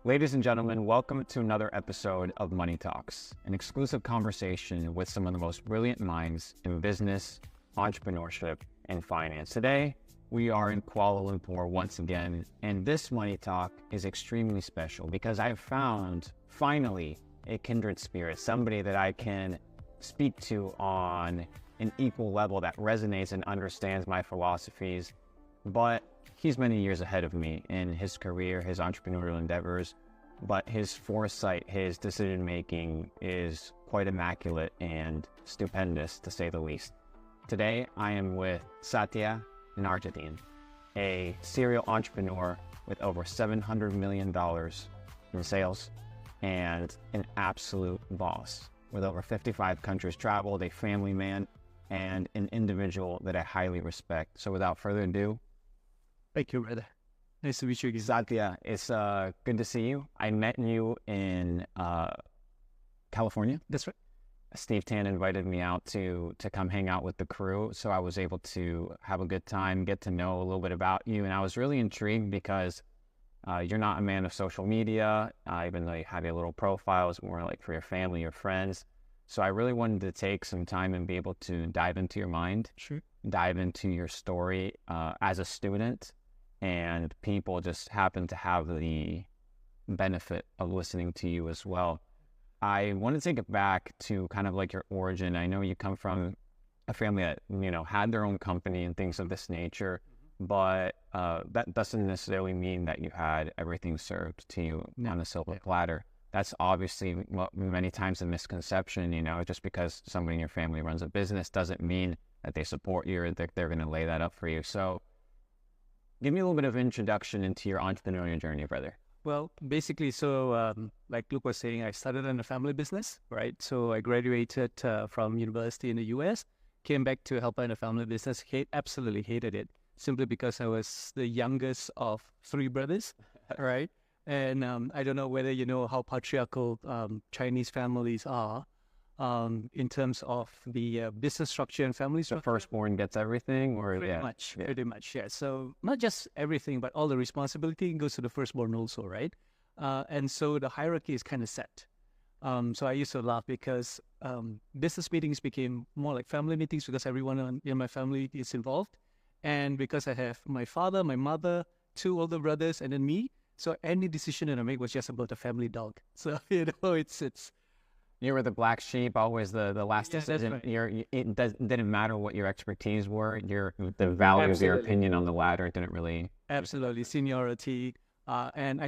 Ladies and gentlemen, welcome to another episode of Money Talks, an exclusive conversation with some of the most brilliant minds in business, entrepreneurship, and finance. Today, we are in Kuala Lumpur once again, and this Money Talk is extremely special because I have found, finally, a kindred spirit, somebody that I can speak to on an equal level that resonates and understands my philosophies, but he's many years ahead of me in his career, his entrepreneurial endeavors, but his foresight, his decision-making is quite immaculate and stupendous, to say the least. Today, I am with Satya Narjadin, a serial entrepreneur with over $700 million in sales and an absolute boss with over 55 countries traveled, a family man, and an individual that I highly respect. So without further ado, Thank you, brother. Nice to meet you again. Satya, it's good to see you. I met you in California. That's right. Steve Tan invited me out to come hang out with the crew, so I was able to have a good time, get to know a little bit about you, and I was really intrigued because you're not a man of social media, even though you had a little profile, it's more like for your family or friends. So I really wanted to take some time and be able to dive into your mind, dive into your story as a student, and people just happen to have the benefit of listening to you as well. I want to take it back to kind of like your origin. I know you come from a family that, had their own company and things of this nature, but that doesn't necessarily mean that you had everything served to you on a silver platter. That's obviously many times a misconception, just because somebody in your family runs a business doesn't mean that they support you or that they're going to lay that up for you. So give me a little bit of introduction into your entrepreneurial journey, brother. Well, basically, like Luke was saying, I started in a family business, right? So I graduated from university in the US, came back to help in a family business, absolutely hated it, simply because I was the youngest of three brothers, right? And I don't know whether you know how patriarchal Chinese families are in terms of the business structure and family structure. The firstborn gets everything? Pretty much, yeah. So not just everything, but all the responsibility goes to the firstborn also, right? And so the hierarchy is kind of set. So I used to laugh because business meetings became more like family meetings because everyone in my family is involved. And because I have my father, my mother, two older brothers, and then me, so any decision that I make was just about the family dog. So, it's... You were the black sheep, always the last decision. Right. It didn't matter what your expertise were. The value of your opinion on the ladder didn't really... Absolutely. Seniority. And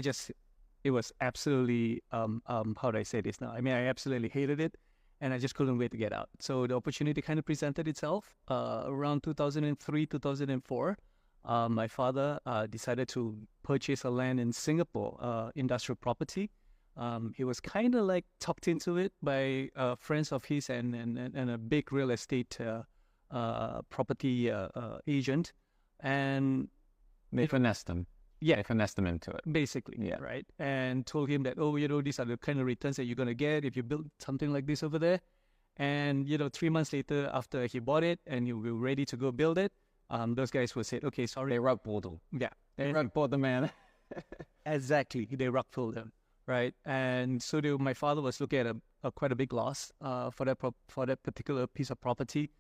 it was absolutely, how do I say this now? I mean, I absolutely hated it, and I just couldn't wait to get out. So the opportunity kind of presented itself around 2003, 2004. My father decided to purchase a land in Singapore, industrial property. He was kind of like tucked into it by friends of his and a big real estate property agent. And they finessed him. Yeah. They finessed him into it. Basically, yeah. Right? And told him that, these are the kind of returns that you're going to get if you build something like this over there. And, 3 months later, after he bought it and you were ready to go build it, those guys would say, okay, sorry. They rug pulled him. Yeah. They rug pulled the man. Exactly. They rug pulled him. Right. And so my father was looking at quite a big loss for that particular piece of property.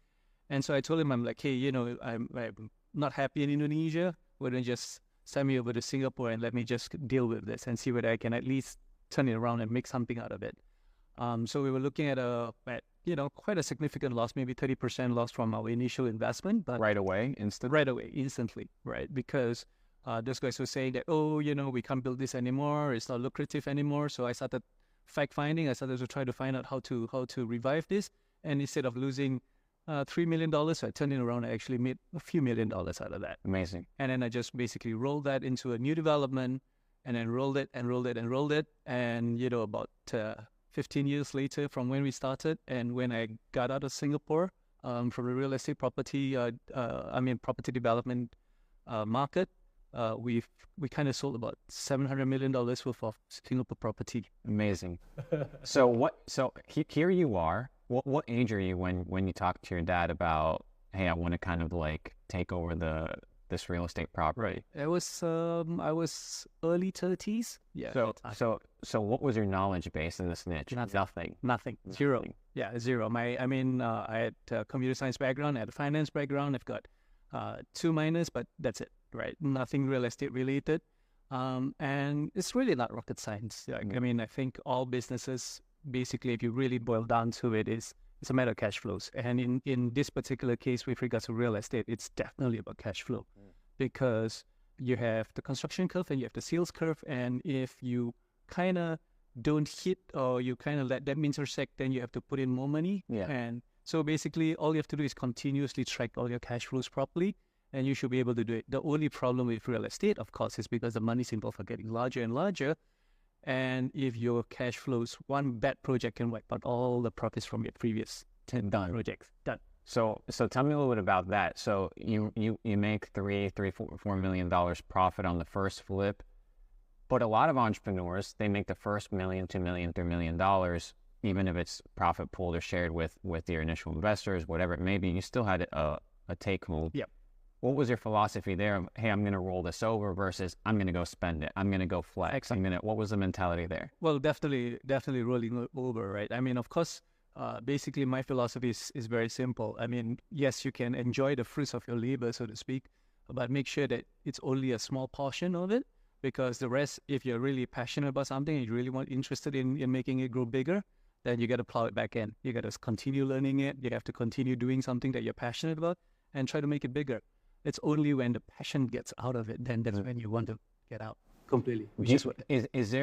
And so I told him, I'm like, hey, I'm not happy in Indonesia. Why don't you just send me over to Singapore and let me just deal with this and see whether I can at least turn it around and make something out of it. So we were looking at quite a significant loss, maybe 30% loss from our initial investment. But right away, instantly, right? Because those guys were saying that, we can't build this anymore. It's not lucrative anymore. So I started fact-finding. I started to try to find out how to revive this. And instead of losing $3 million, so I turned it around. I actually made a few $1 million out of that. Amazing. And then I just basically rolled that into a new development and then rolled it. And, about 15 years later from when we started and when I got out of Singapore from the real estate property development market, we kind of sold about $700 million worth of Singapore property. Amazing. So here you are. What age are you when you talk to your dad about, hey, I want to kind of like take over the this real estate property? It was I was early 30s. Yeah. So what was your knowledge base in this niche? Nothing. Zero. Yeah, zero. I had a computer science background, I had a finance background. I've got 2 minors, but that's it, right? Nothing real estate related. And it's really not rocket science. Like, I mean, I think all businesses, basically, if you really boil down to it, it's a matter of cash flows. And in this particular case, with regards to real estate, it's definitely about cash flow, because you have the construction curve and you have the sales curve. And if you kind of don't hit, or you kind of let them intersect, then you have to put in more money. Yeah. And so basically all you have to do is continuously track all your cash flows properly, and you should be able to do it. The only problem with real estate, of course, is because the money's involved are getting larger and larger. And if your cash flows, one bad project can wipe out all the profits from your previous 10 projects. Done. So tell me a little bit about that. So you make $4 million profit on the first flip, but a lot of entrepreneurs, they make the first $1 million, $2 million, $3 million, even if it's profit pooled or shared with your initial investors, whatever it may be. You still had a take home. Yep. What was your philosophy there of, hey, I'm going to roll this over versus I'm going to go spend it, I'm going to go flex? Exactly. What was the mentality there? Well, definitely rolling over, right? I mean, of course, basically my philosophy is very simple. I mean, yes, you can enjoy the fruits of your labor, so to speak, but make sure that it's only a small portion of it, because the rest, if you're really passionate about something and you really interested in making it grow bigger, then you got to plow it back in. You got to continue learning it. You have to continue doing something that you're passionate about and try to make it bigger. It's only when the passion gets out of it, then that's when you want to get out completely. Is there